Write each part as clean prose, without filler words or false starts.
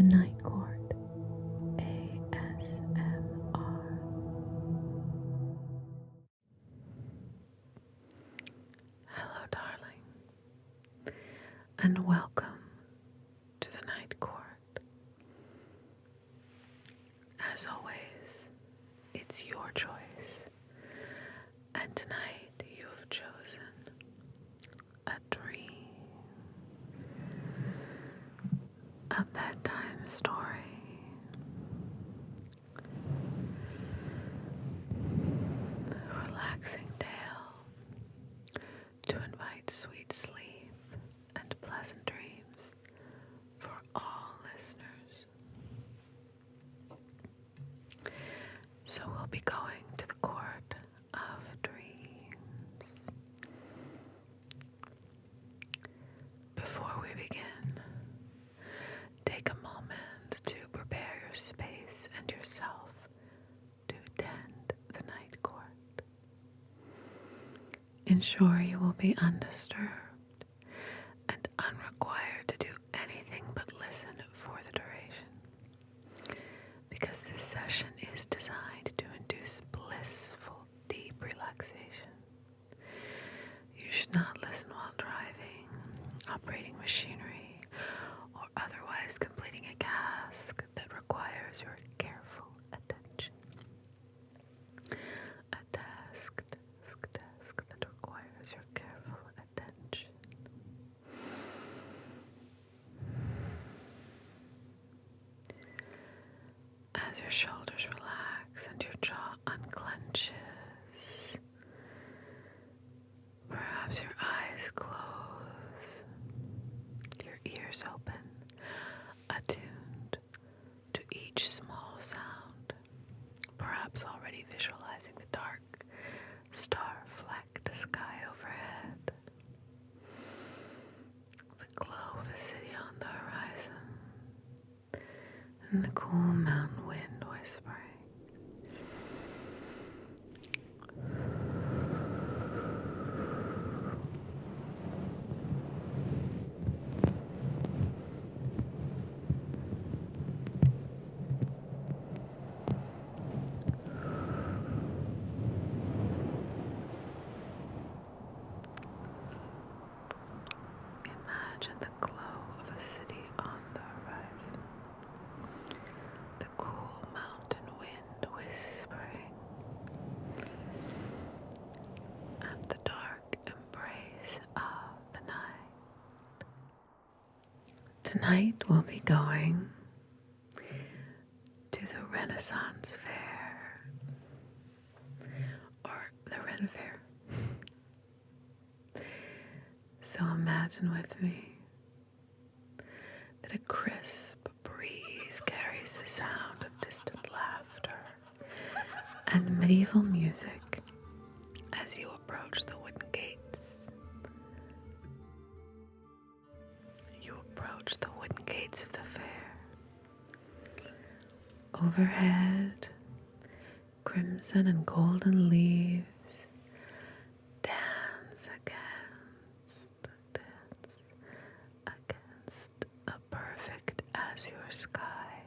Night Court ASMR. Hello, darling, and welcome to the Night Court. As always, it's your choice, and tonight you have chosen a dream, a bedtime story, a relaxing tale to invite sweet sleep and pleasant dreams for all listeners. So we'll be going to the Court of Dreams. Before we begin, take a moment to prepare your space and yourself to attend the night court. Ensure you will be undisturbed and unrequired to do anything but listen for the duration, because this session is designed to induce blissful, deep relaxation. You should not listen while driving, operating machinery, or otherwise completing a task that requires your careful attention. A task that requires your careful attention. As your shoulders relax and your jaw unclenches, perhaps your eyes close, your ears open, attuned to each small sound, perhaps already visualizing the dark, star-flecked sky overhead, the glow of a city on the horizon, and the cool mountain wind whispering. Imagine the glow of a city on the horizon, the cool mountain wind whispering, and the dark embrace of the night. Tonight we'll be going to the Renaissance Fair, or the Ren Fair. So imagine with me that a crisp breeze carries the sound of distant laughter and medieval music as you approach the wooden gates. You approach the wooden gates of the fair. Overhead, crimson and golden leaves dance against a perfect azure sky.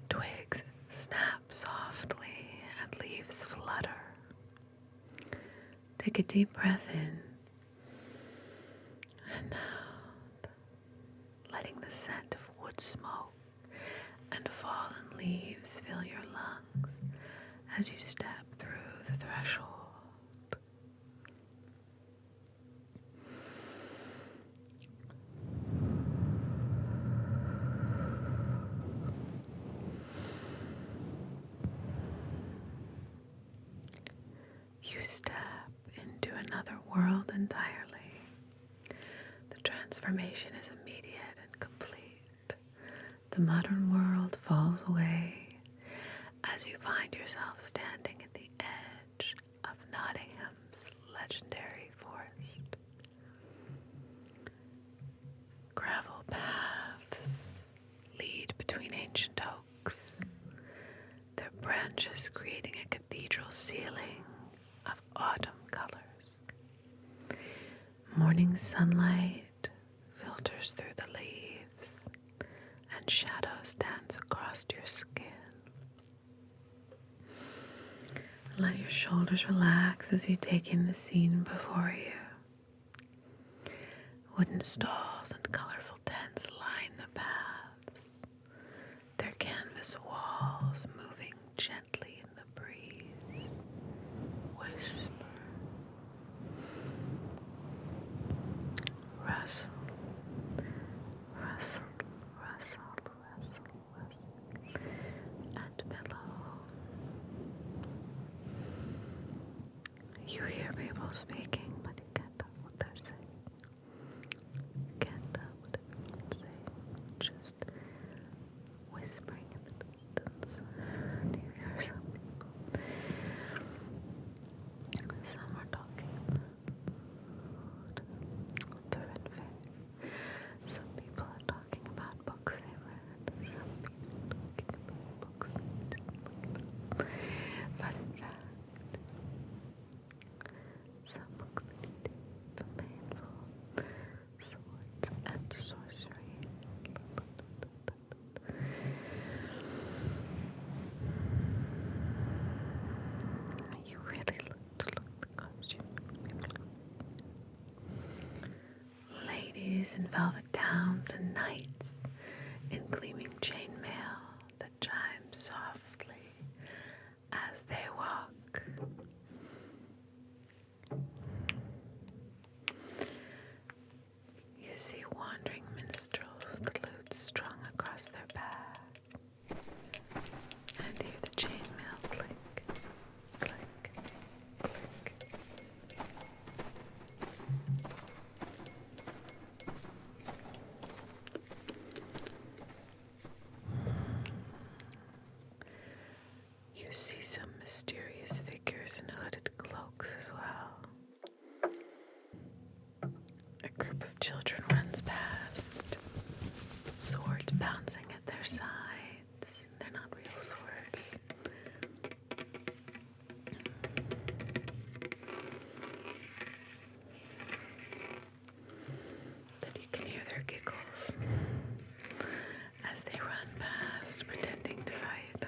Twigs snap softly and leaves flutter. Take a deep breath in and out, letting the scent of wood smoke and fallen leaves fill your lungs as you step through the threshold. You step into another world entirely. The transformation is immediate and complete. The modern world falls away as you find yourself standing at the edge of Nottingham's legendary forest. Gravel paths lead between ancient oaks, their branches creating a cathedral ceiling of autumn colors. Morning sunlight filters through the leaves, and shadows dance across your skin. Let your shoulders relax as you take in the scene before you. Wooden stalls and colorful tents line the paths, their canvas walls moving gently in the breeze. Whisper, rustle, rustle, rustle, rustle, rustle, and below. You hear people speaking, but you can't tell what they're saying. Can't tell what everyone's saying. Just whispering in the distance. Do you hear some people? Some are talking about the Ren Fair. Some people are talking about books they read. Some people are talking about books they didn't look at. But in fact, some books that you did, the painful swords and sorcery. You really look the costumes. Ladies in velvet gowns and knights in gleaming chainmail that chimes softly as they walk. You see wandering minstrels with lutes strung across their back, and hear the chainmail click, click, click. You see some mysterious figures in hooded cloaks as well. A group of children runs past, swords bouncing at their sides. They're not real swords. That you can hear their giggles as they run past, pretending to fight.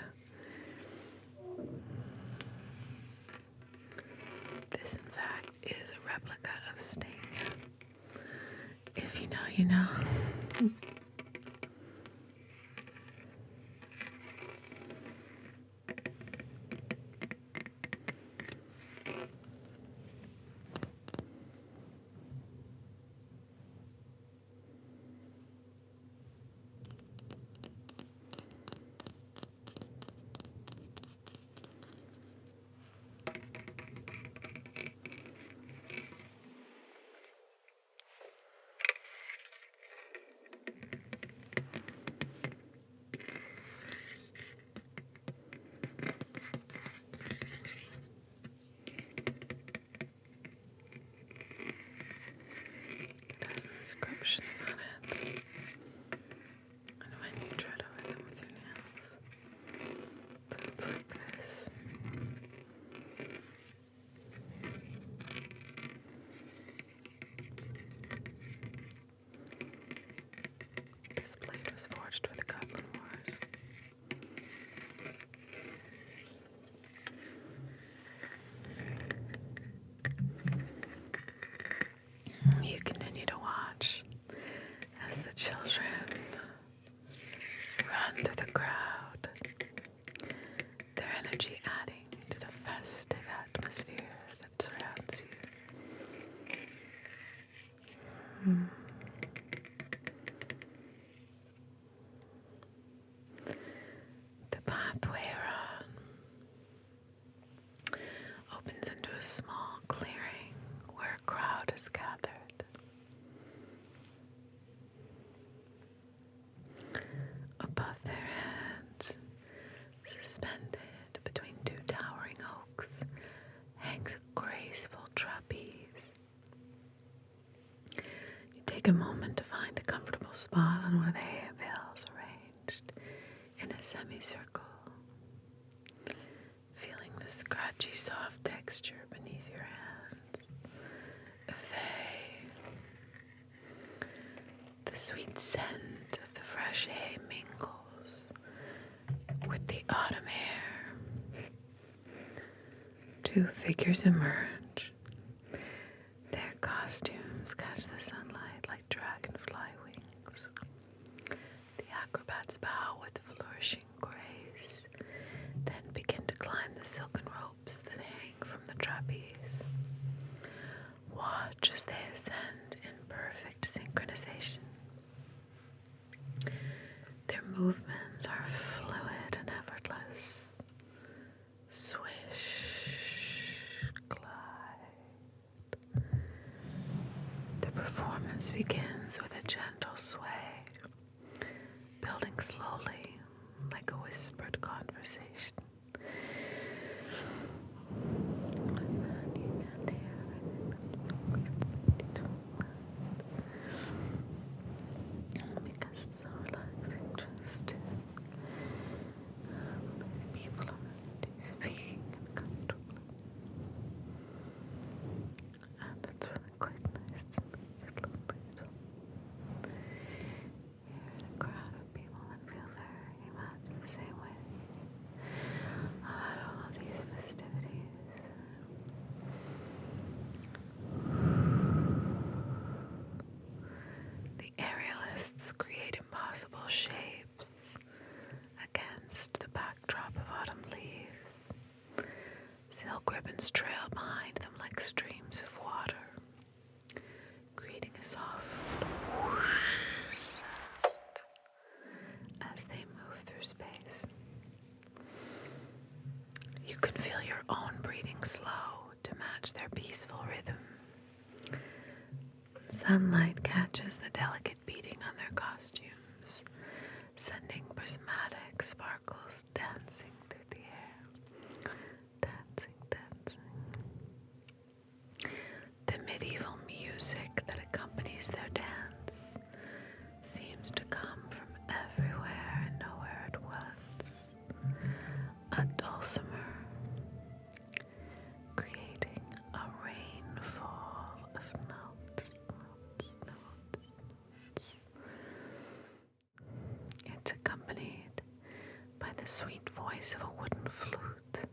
This, in fact, is a replica of Sting. If you know, you know. It has inscriptions on it. And when you tread over them with your nails, sounds like this. This blade was forged for the Goblin Wars. You continue to watch as the children run through the crowd, their energy adding to the festive atmosphere that surrounds you. The pathway around opens into a small clearing where a crowd is gathered. Above their heads, suspended between two towering oaks, hangs a graceful trapeze. You take a moment to find a comfortable spot on one of the hay bales arranged in a semicircle, feeling the scratchy, soft texture beneath your hands. The sweet scent of the fresh hay mingles with the autumn air. Two figures emerge. Their costumes catch the sunlight like dragonfly wings. The acrobats bow with flourishing grace, then begin to climb the silken ropes that hang from the trapeze. Watch as they ascend in perfect synchronization. Their movements are fluid and effortless. Swish, glide. The performance begins with a gentle sway, building slowly like a whispered conversation. Because it's so relaxing just to people to speak comfortably. And it's really quite nice to get lonely. You're in a crowd of people that feel very much the same way about all of these festivities. The aerialists create impossible shapes against the backdrop of autumn leaves. Silk ribbons trail behind them like streams of water, creating a soft whoosh sound as they move through space. You can feel your own breathing slow to match their peaceful rhythm. Sunlight catches the delicate beating on their costumes, sending prismatic sparkles dancing through the air. Dancing, dancing. The medieval music that accompanies their dance seems to come from everywhere and nowhere at once. A dulcimer, creating a rainfall of notes. It's accompanied by the sweet voice of a wooden flute.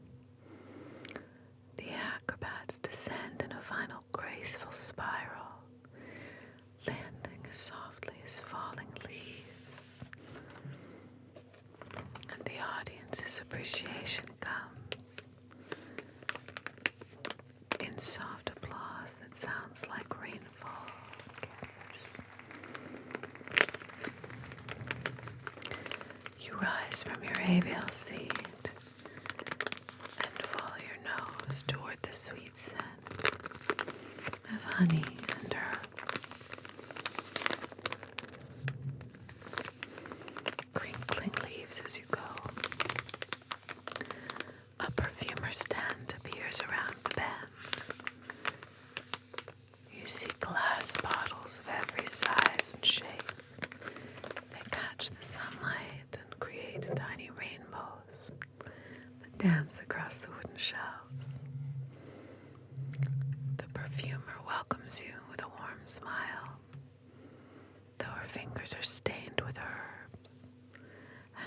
The acrobats descend in a final graceful spiral, landing as softly as falling leaves. And the audience's appreciation comes in soft applause that sounds like rainfall on canvas. You rise from your avial seat and follow your nose toward the sweet scent of honey and herbs. Crinkling leaves as you go. A perfumer stand appears around the bend. You see glass bottles of every size and shape. They catch the sunlight and create tiny rainbows that dance across the wooden shelves. The perfumer welcomes you with a warm smile, though her fingers are stained with herbs,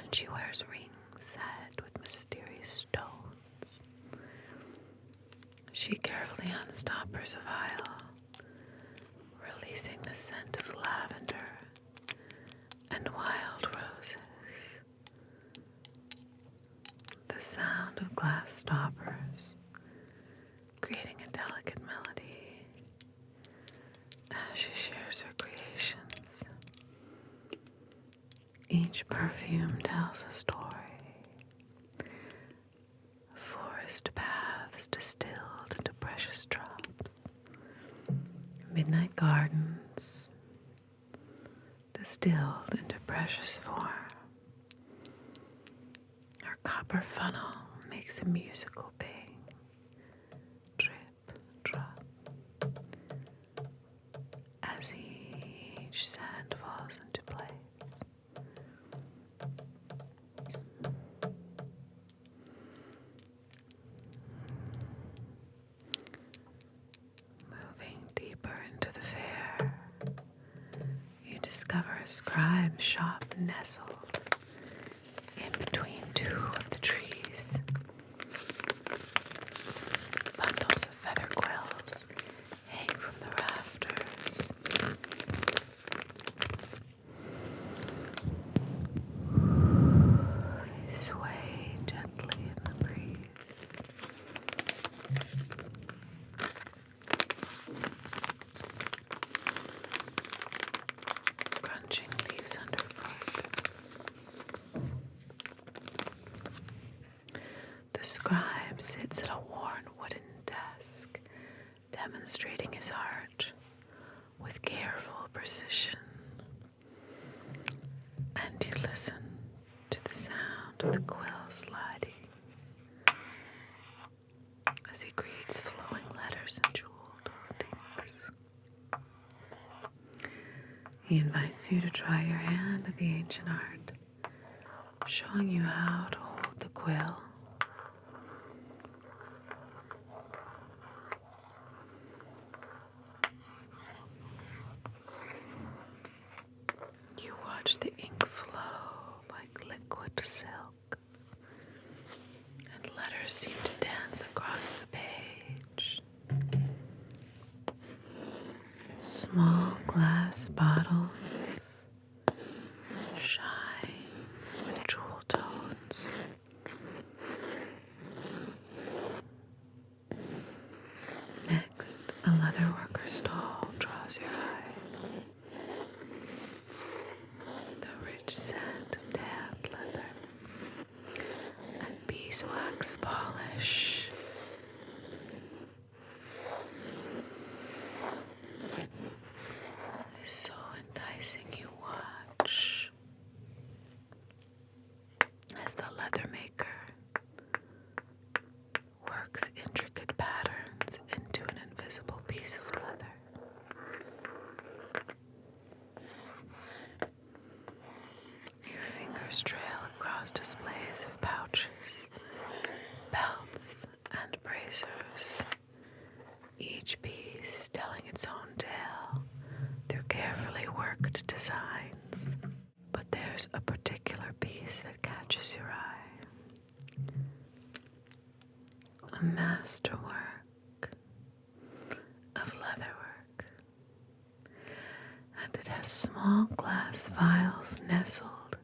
and she wears rings set with mysterious stones. She carefully unstoppers a vial, releasing the scent of lavender and wild roses. The sound of glass stoppers, creating a delicate melody as she shares her creations. Each perfume tells a story. Forest paths distilled into precious drops. Midnight gardens distilled into precious form. Our copper funnel makes a musical ping. Drip, drop. As each sand falls into place. Moving deeper into the fair, you discover a scribe shop nestled in between two of the trees. Bundles of feather quills hang from the rafters. They sway gently in the breeze. Crunching leaves underfoot. The scribe sits at a worn wooden desk, demonstrating his art with careful precision. And you listen to the sound of the quill sliding as he greets flowing letters and jeweled motifs. He invites you to try your hand at the ancient art, showing you how to hold the quill. You watch the ink flow like liquid silk, and letters seem to dance across the page. Small glass bottles shine with jewel tones. Next, a leather worker's stall draws your eye. The rich scent of tanned leather and beeswax polish. Is so enticing. You watch as the leather maker works intricate patterns into an invisible piece of leather. Your fingers trail across displays of pouches, belts, and bracers, each piece telling its own tale through carefully worked designs. But there's a particular piece that catches your eye. A masterwork of leatherwork. And it has small glass vials nestled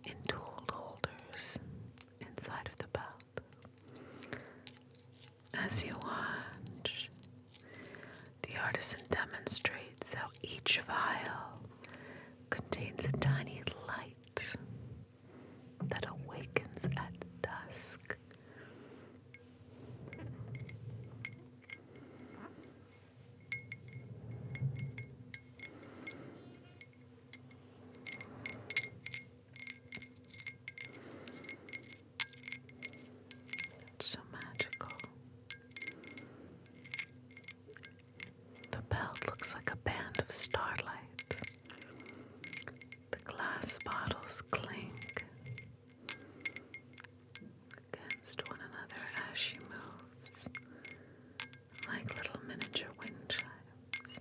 in tooled holders inside of the belt. As you watch, the artisan demonstrates how each vial contains a tiny light that awakens at dusk. It's so magical. The belt looks like a band of starlight. The glass bottles clink against one another as she moves, like little miniature wind chimes.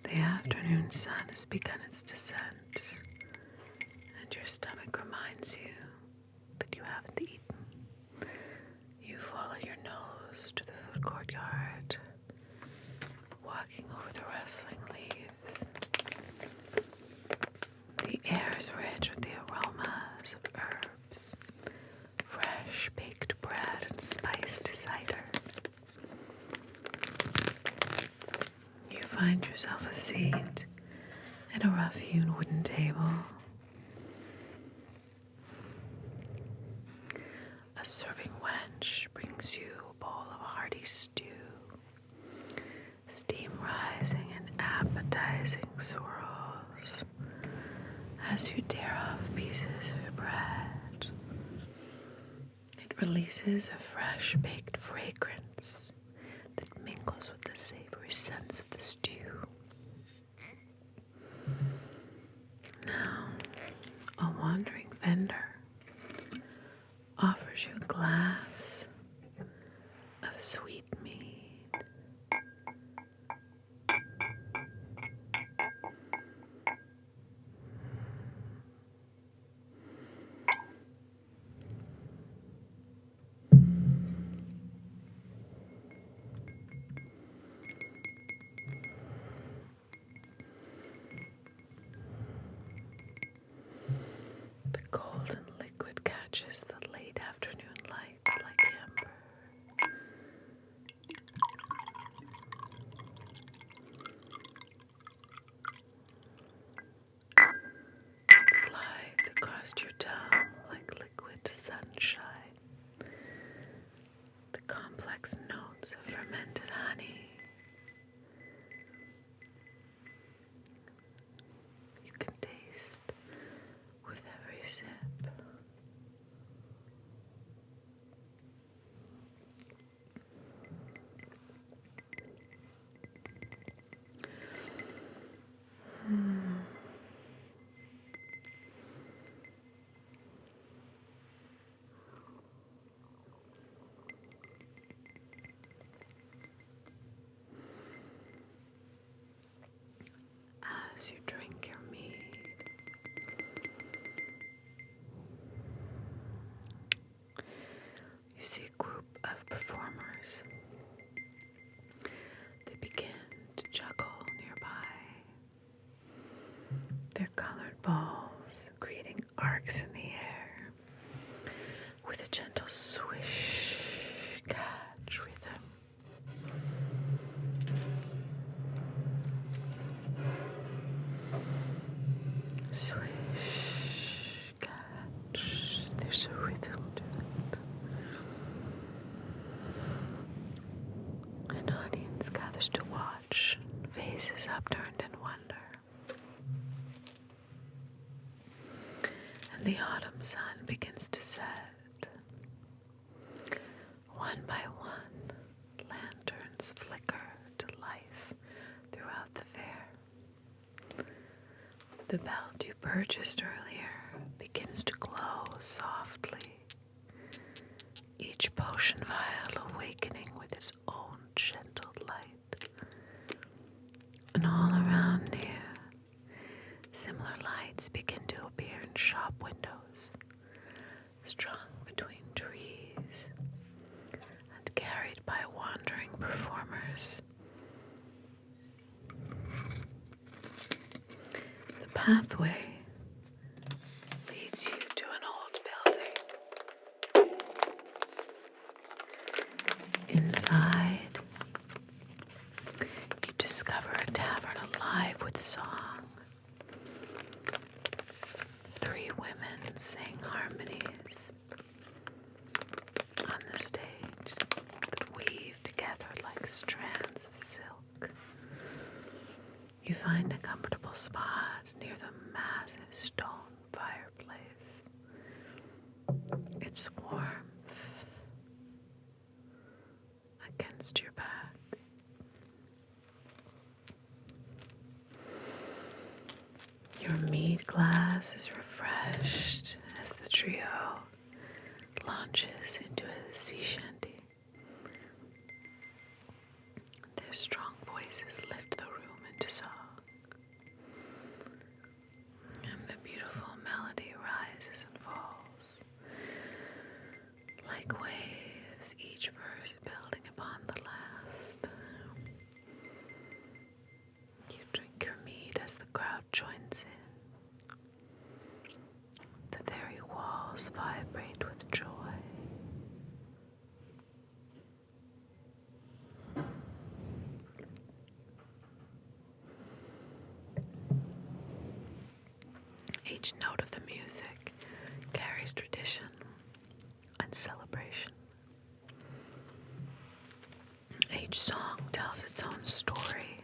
The afternoon sun has begun its descent, and your stomach reminds you that you haven't eaten. You follow your nose to the food courtyard, walking over the rustling leaves. The air is rich with the aromas of herbs, fresh baked bread, and spiced cider. You find yourself a seat at a rough-hewn wooden table. A serving wench brings you a bowl of hearty stew, steam rising in appetizing swirls as you tear off pieces of bread. It releases a fresh baked fragrance that mingles with the savory scents of the stew. Now, a wandering vendor offers you a glass of sweet mead. complex notes of fermented honey. You can taste with every sip. As you drink your mead, you see a group of performers. They begin to juggle nearby, their colored balls creating arcs in the air with a gentle swish catch rhythm. Swish, catch, there's a rhythm to it. An audience gathers to watch, faces upturned in wonder. And the autumn sun begins to set. One by one, lanterns flicker to life throughout the fair. The belt you purchased earlier begins to glow softly, each potion vial awakening with its own gentle light. And all around you, similar lights begin to appear in shop windows, strung between trees and carried by wandering performers. The pathway leads you to an old building. Inside, you discover a tavern alive with song. 3 women sing harmonies on the stage that weave together like strands of silk. You find a comfortable spot near the massive stone fireplace. Its warmth against your back. Your mead glass is refreshed as the trio launches into a sea shanty. Their strong voices lift the room into song. And the beautiful melody rises and falls like waves, each verse building upon the last. You drink your mead as the crowd joins in. The very walls vibrate with joy. Each note of the music carries tradition and celebration. Each song tells its own story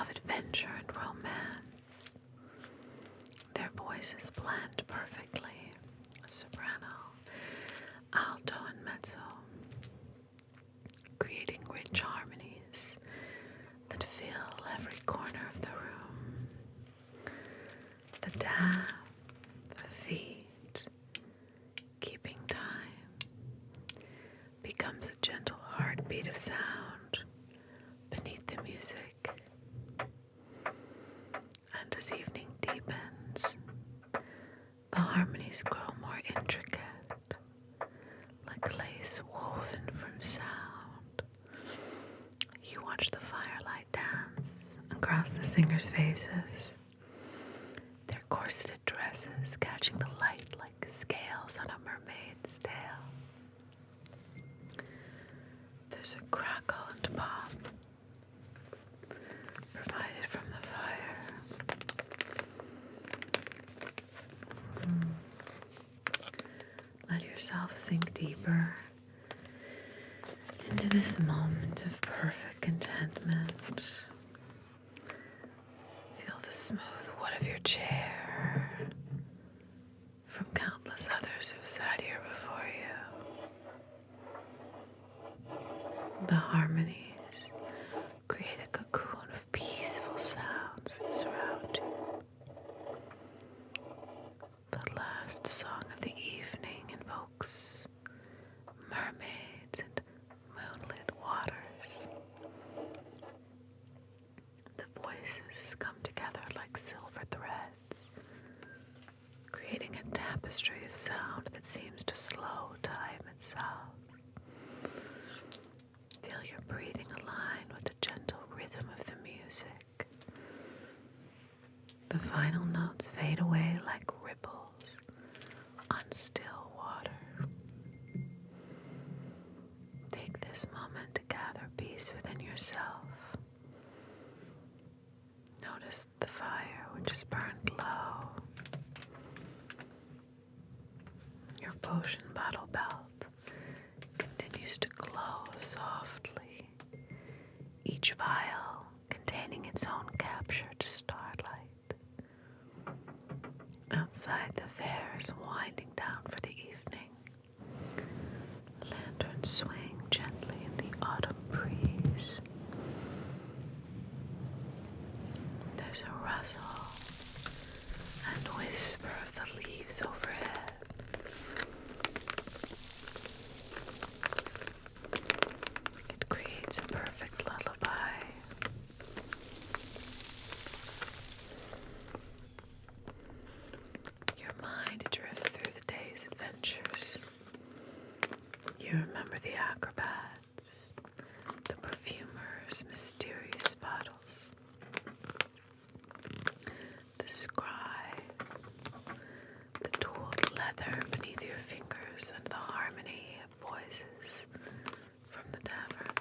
of adventure and romance. Their voices blend perfectly, soprano, alto, and mezzo, creating rich harmonies that fill every corner of the room. The tap, the feet, keeping time, becomes a gentle heartbeat of sound beneath the music. And as evening deepens, the harmonies grow more intricate, like lace woven from sound. You watch the firelight dance across the singers' faces, their corseted dresses catching the light like scales on a mermaid's tail. There's a crackle and pop provided from the fire. Let yourself sink deeper this moment of perfect contentment, feel the smooth wood of your chair from countless others who've sat here before you. The harmonies create a cocoon of peaceful sounds that surround you. The last song of the evening invokes mermaids and moonlit waters. The voices come together like silver threads, creating a tapestry of sound that seems to slow time itself. Feel your breathing align with the gentle rhythm of the music. The final notes fade away like ripples on still water. Take this moment to gather peace within yourself. Notice the fire which is burned low. Your potion bottle belt continues to glow softly, each vial containing its own captured starlight. Outside, the fair is winding down for the evening. Lanterns swing gently in the autumn breeze. There's a rustle and whisper of the leaves overhead. It creates a perfect lullaby. Your mind drifts through the day's adventures. You remember the acrobats, the perfumer's mysterious bottles, the scribe, the tooled leather beneath your fingers, and the harmony of voices from the tavern.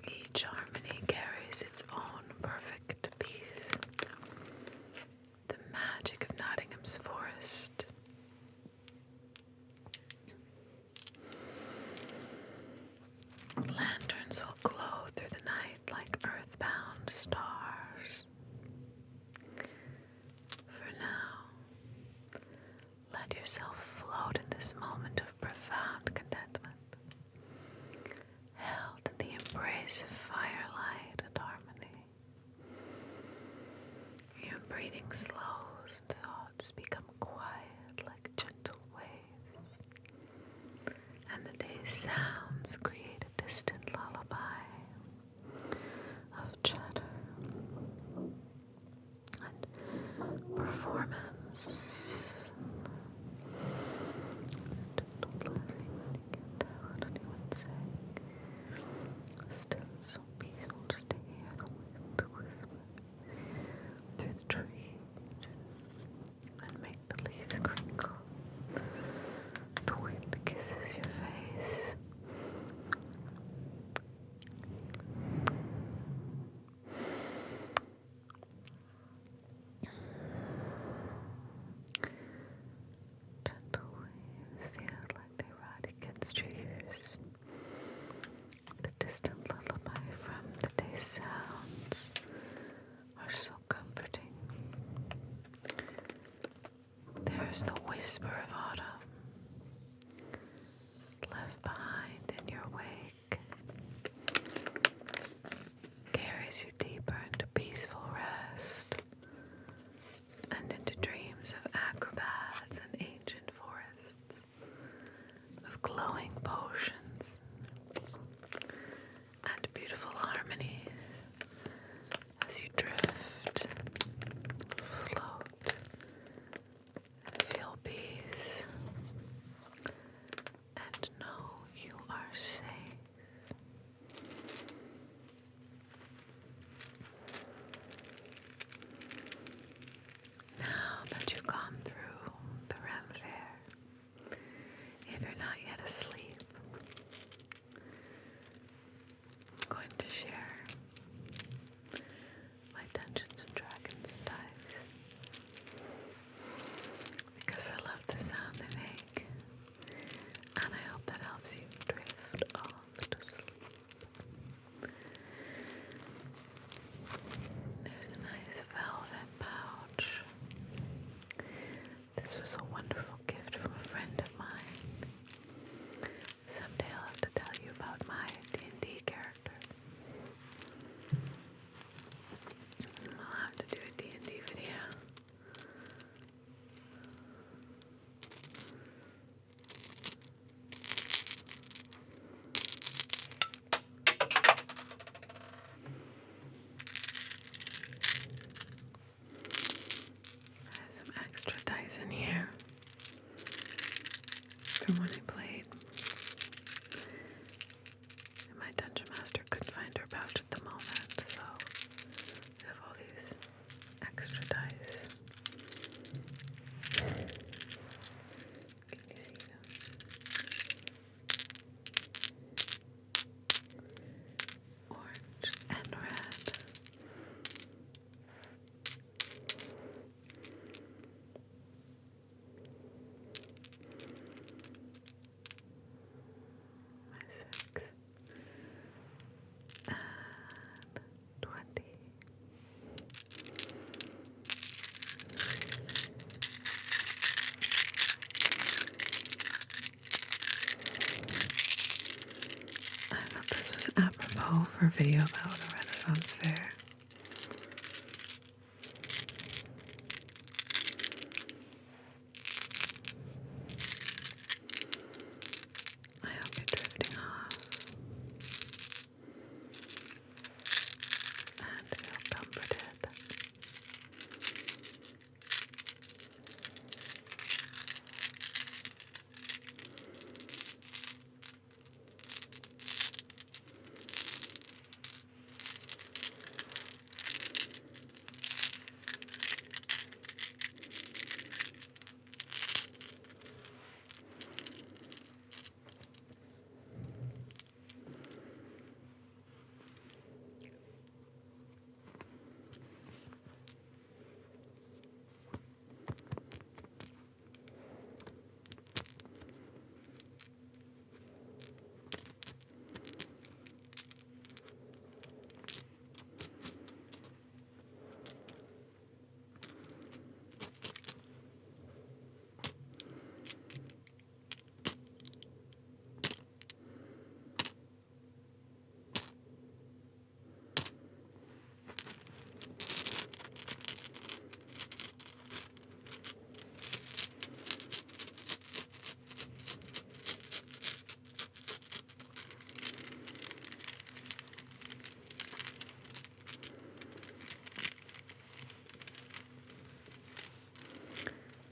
Each harmony carries its own perfect piece. The magic of Nottingham's forest. Lanterns will glow through the night like earthbound stars. For now, let yourself float in this moment of profound contentment, held in the embrace of firelight and harmony. Your breathing slows and thoughts become quiet like gentle waves, and the day's sounds create a distant lullaby of chatter and performance. Gentle laughing when you can't tell what anyone's saying. Still so peaceful just to hear the wind whisper through the trees and make the leaves crinkle. The wind kisses your face. is apropos for a video about the Renaissance Fair. I hope you're drifting off and feel comforted.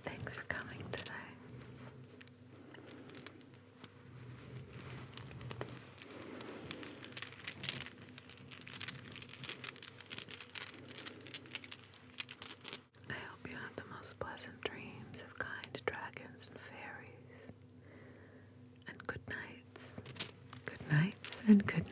Thanks for coming today. I hope you have the most pleasant dreams of kind dragons and fairies. And good nights. Good nights and good